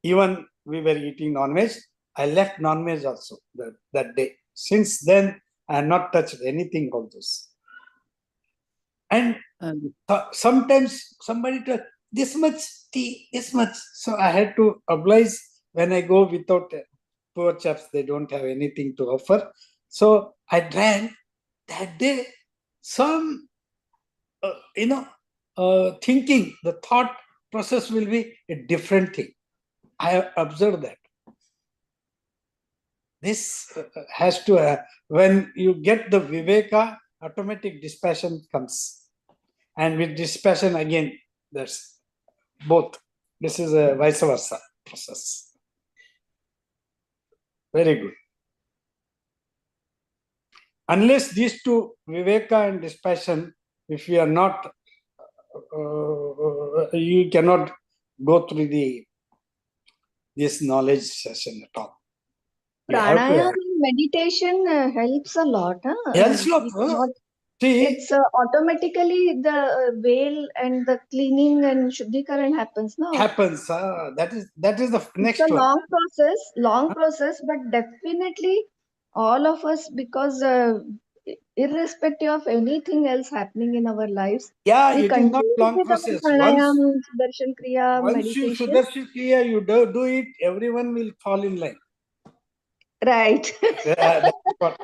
even we were eating non-veg. I left non-veg also that day. Since then, I have not touched anything of this. And sometimes somebody told this much tea, this much. So I had to oblige when I go without. Poor chaps, they don't have anything to offer. So I drank that day. Some, thinking, the thought process will be a different thing. I have observed that. This has to, when you get the viveka, automatic dispassion comes. And with dispassion, again, that's both. This is a vice versa process. Very good. Unless these two, viveka and dispassion, if you are not, you cannot go through this knowledge session at all. You have to Pranayama and meditation helps a lot. Helps lot. It's not. See, It's automatically the veil and the cleaning and shuddhikaran happens now. happens. That is the It's next a one. long process, but definitely all of us, because irrespective of anything else happening in our lives, Yeah, we it is not continue long with our process. pranayam, darshan kriya, Once you meditation. Sudarshan Kriya, you do it, everyone will fall in line. Right. That's what.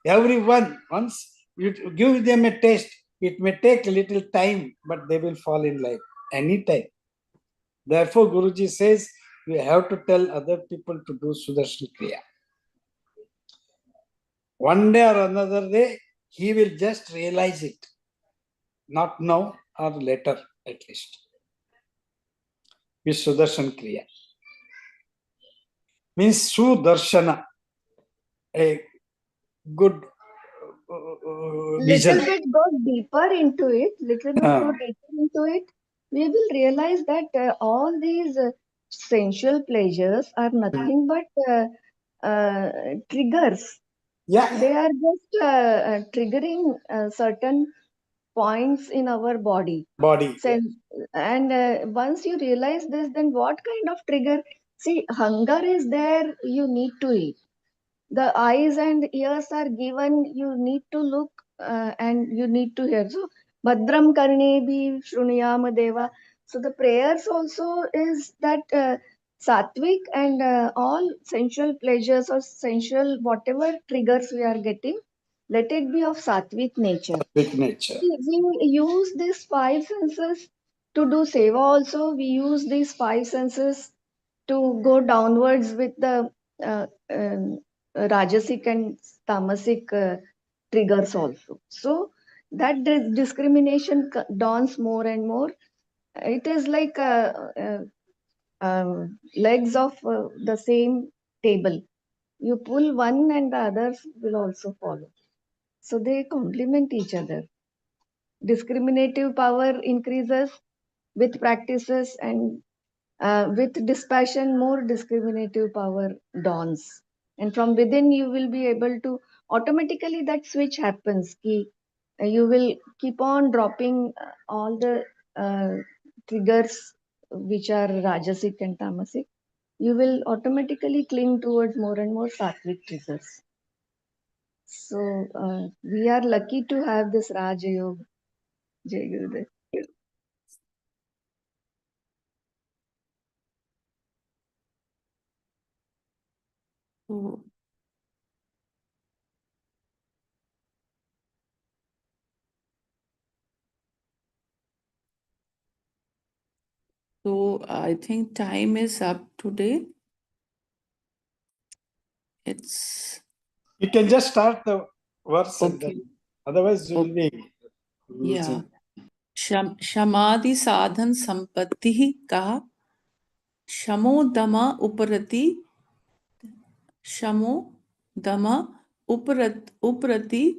Everyone, once you give them a taste, it may take a little time, but they will fall in line anytime. Therefore, Guruji says we have to tell other people to do Sudarshan Kriya. One day or another day, he will just realize it. Not now or later, at least. With Sudarshan Kriya. Means Sudarshana, a good vision. Little bit go deeper into it, we will realize that all these sensual pleasures are nothing but triggers. Yeah, They are just triggering certain points in our body. body. And once you realize this, then what kind of trigger? See, hunger is there, you need to eat. The eyes and ears are given, you need to look and you need to hear. So Bhadram Karnebi Shruniyama Deva. So the prayers also is that sattvic, and all sensual pleasures or sensual whatever triggers we are getting, let it be of sattvic nature. Big nature. We use these five senses to do seva also. We use these five senses to go downwards with the uh, um, rajasic and tamasic triggers also. So that discrimination dawns more and more. It is like legs of the same table. You pull one and the others will also follow. So they complement each other. Discriminative power increases with practices, and with dispassion, more discriminative power dawns. And from within, you will be able to automatically, that switch happens. You will keep on dropping all the triggers which are rajasic and tamasic. You will automatically cling towards more and more sattvic triggers. So we are lucky to have this Raja Yoga. Jai Gurudev. So, I think time is up today. It's You can just start the verse and okay. then otherwise you will be Yeah. losing. Shamadhi sadhan sampatti kaha. Shamo dama uparati. Shamo dama uparati.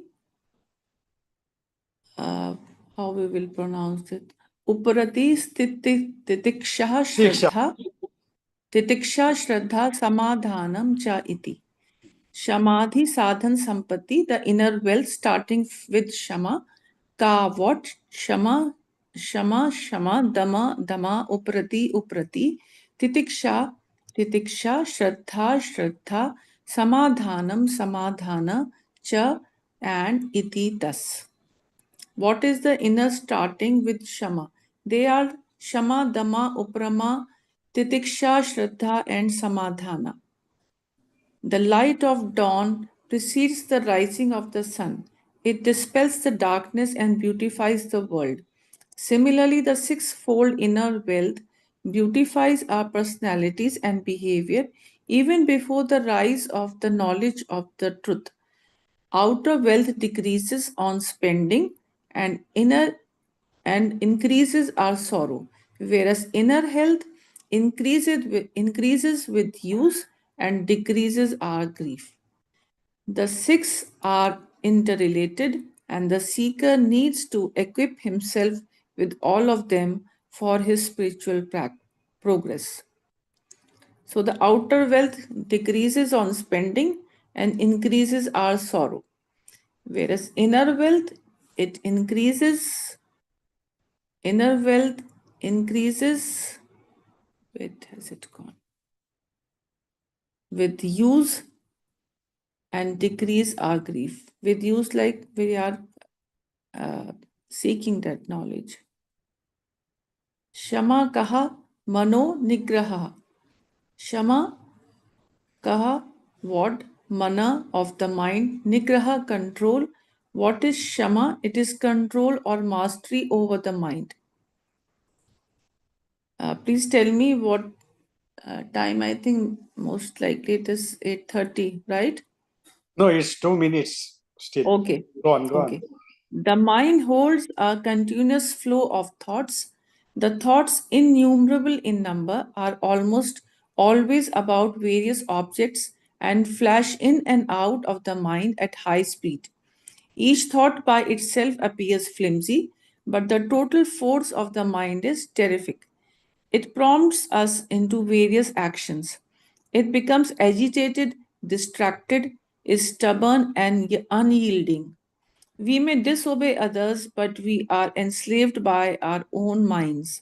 How we will pronounce it? Uparati titiksha shraddha. Titiksha shraddha samadhanam cha iti. Shamadhi sadhan sampatti, the inner wealth starting with Shama. Ka what? Shama, Shama, Shama, Dama, Dama, Uprati, Uprati, Titiksha, Titiksha, Shraddha, Shraddha, Samadhanam, Samadhana, Cha, and Iti thus. What is the inner starting with Shama? They are Shama, Dama, Uprama, Titiksha, Shraddha, and Samadhana. The light of dawn precedes the rising of the sun. It dispels the darkness and beautifies the world. Similarly, the sixfold inner wealth beautifies our personalities and behavior even before the rise of the knowledge of the truth. Outer wealth decreases on spending and inner and increases our sorrow, whereas inner health increases with use and decreases our grief. The six are interrelated, and the seeker needs to equip himself with all of them for his spiritual progress. So, the outer wealth decreases on spending and increases our sorrow, whereas it increases inner wealth increases, wait, has it gone, with use and decrease our grief. With use, like we are seeking that knowledge. Shama kaha mano nigraha. Shama kaha what? Mana of the mind. Nigraha control. What is Shama? It is control or mastery over the mind. Please tell me what time. I think most likely it is 8:30, right? No, it's 2 minutes still. Okay. Go on, go Okay. on. The mind holds a continuous flow of thoughts. The thoughts, innumerable in number, are almost always about various objects and flash in and out of the mind at high speed. Each thought by itself appears flimsy, but the total force of the mind is terrific. It prompts us into various actions. It becomes agitated, distracted, is stubborn, and unyielding. We may disobey others, but we are enslaved by our own minds.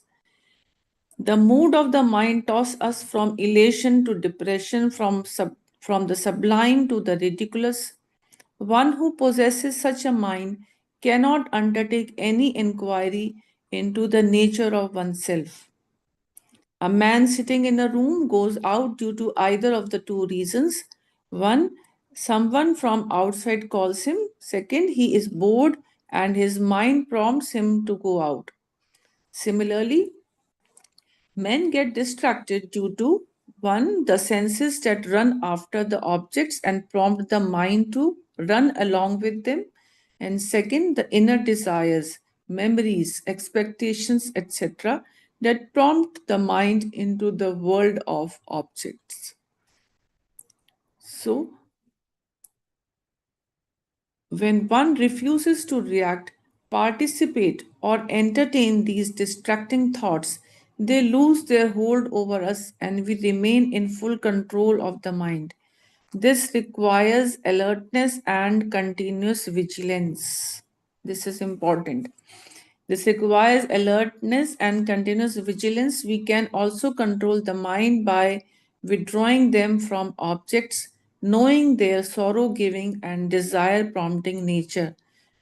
The mood of the mind tosses us from elation to depression, from the sublime to the ridiculous. One who possesses such a mind cannot undertake any inquiry into the nature of oneself. A man sitting in a room goes out due to either of the two reasons. One, someone from outside calls him. Second, he is bored and his mind prompts him to go out. Similarly, men get distracted due to one, the senses that run after the objects and prompt the mind to run along with them, and second, the inner desires, memories, expectations, etc., that prompt the mind into the world of objects. So, when one refuses to react, participate, or entertain these distracting thoughts, they lose their hold over us and we remain in full control of the mind. This requires alertness and continuous vigilance. This is important. This requires alertness and continuous vigilance. We can also control the mind by withdrawing them from objects, knowing their sorrow giving and desire prompting nature.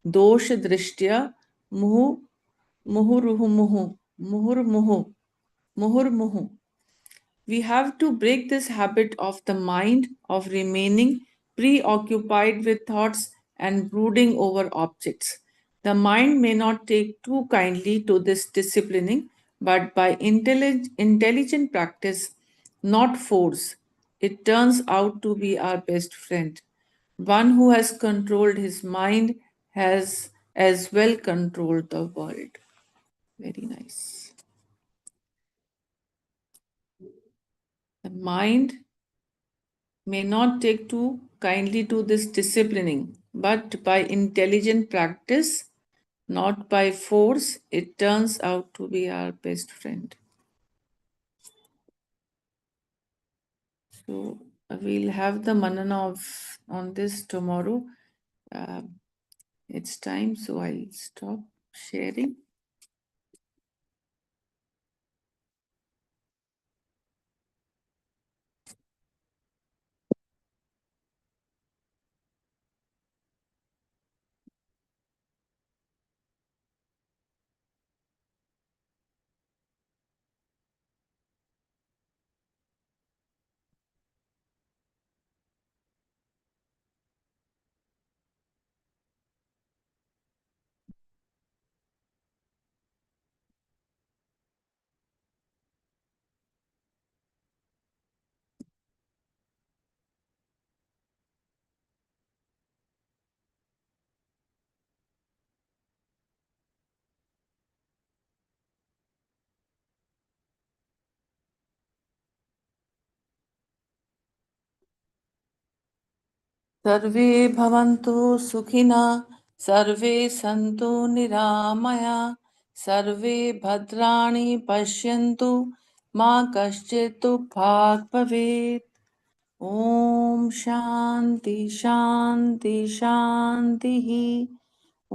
Dosha drishtya muhu muhuruhu muhu muhurmuhu muhurmuhu. We have to break this habit of the mind of remaining preoccupied with thoughts and brooding over objects. The mind may not take too kindly to this disciplining, but by intelligent practice, not force, it turns out to be our best friend. One who has controlled his mind has as well controlled the world. Very nice. The mind may not take too kindly to this disciplining, but by intelligent practice, not by force, it turns out to be our best friend. So, We'll have the manana on this tomorrow. It's time, so I'll stop sharing. सर्वे भवन्तु सुखिनः सर्वे सन्तु निरामया सर्वे भद्राणि पश्यन्तु मा कश्चित् दुःखात् भवेत् ॐ शान्ति शान्ति शान्तिः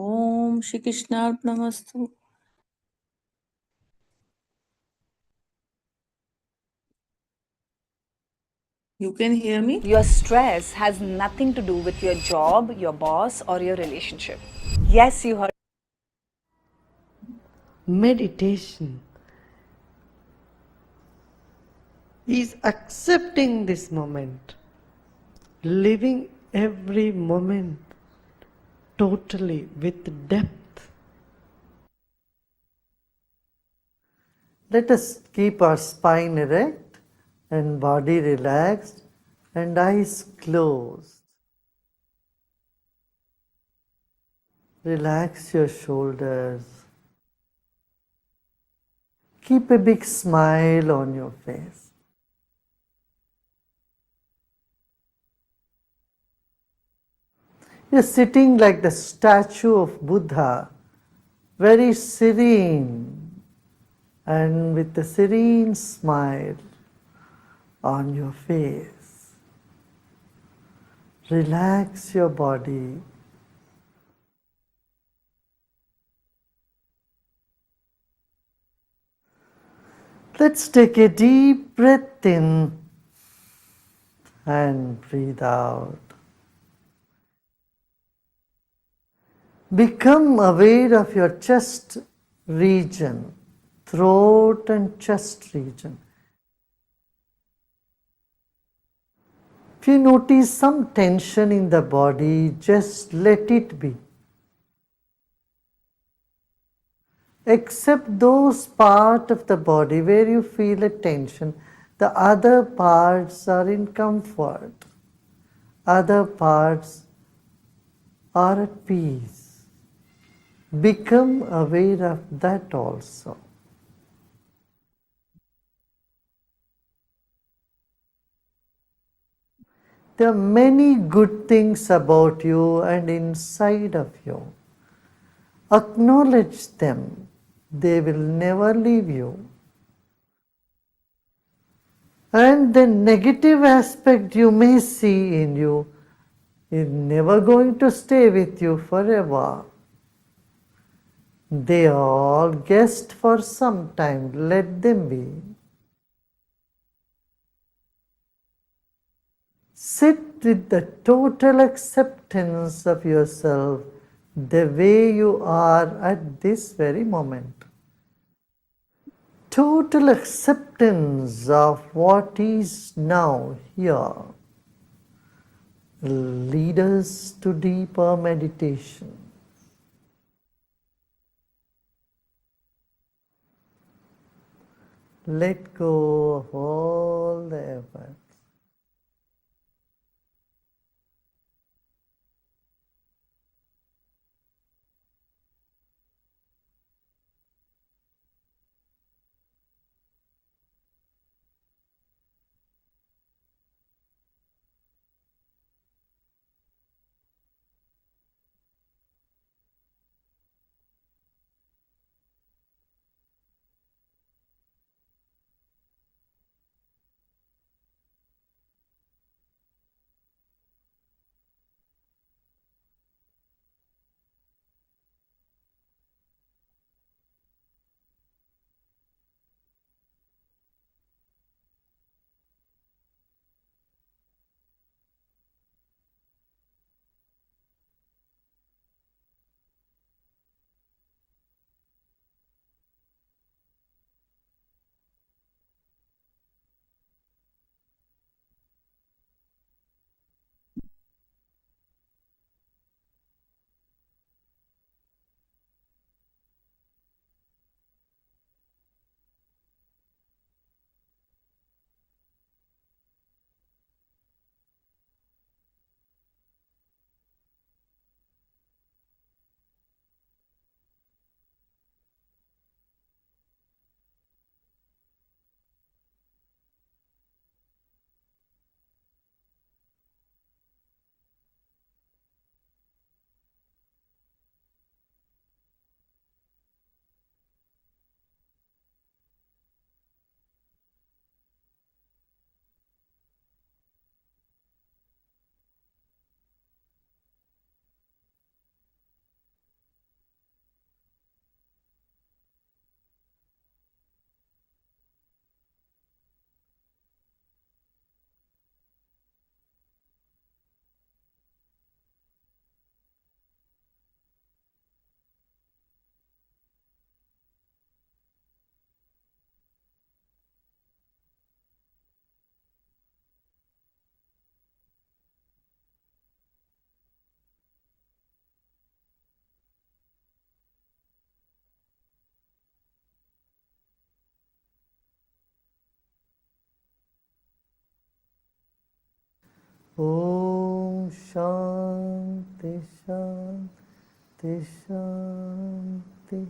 ॐ Shri कृष्णार्पणमस्तु. You can hear me? Your stress has nothing to do with your job, your boss, or your relationship. Yes, you heard. Meditation is accepting this moment, living every moment totally with depth. Let us keep our spine erect and body relaxed and eyes closed. Relax your shoulders. Keep a big smile on your face. You're sitting like the statue of Buddha, very serene and with a serene smile on your face. Relax your body. Let's take a deep breath in and breathe out. Become aware of your chest region, throat and chest region. If you notice some tension in the body, just let it be. Accept those parts of the body where you feel a tension. The other parts are in comfort. Other parts are at peace. Become aware of that also. There are many good things about you and inside of you. Acknowledge them. They will never leave you. And the negative aspect you may see in you is never going to stay with you forever. They are all guests for some time. Let them be. Sit with the total acceptance of yourself the way you are at this very moment. Total acceptance of what is now here will lead us to deeper meditation. Let go of all the efforts. Om Shanti Shanti Shanti.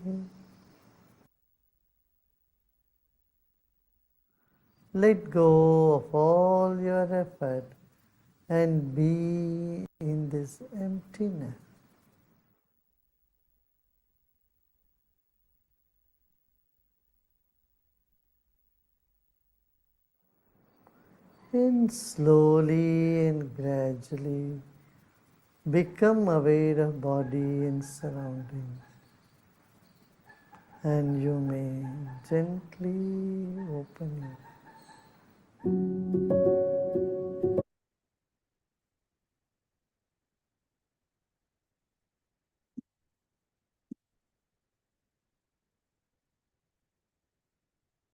Let go of all your effort and be in this emptiness. And slowly and gradually become aware of body and surroundings. And you may gently open your eyes.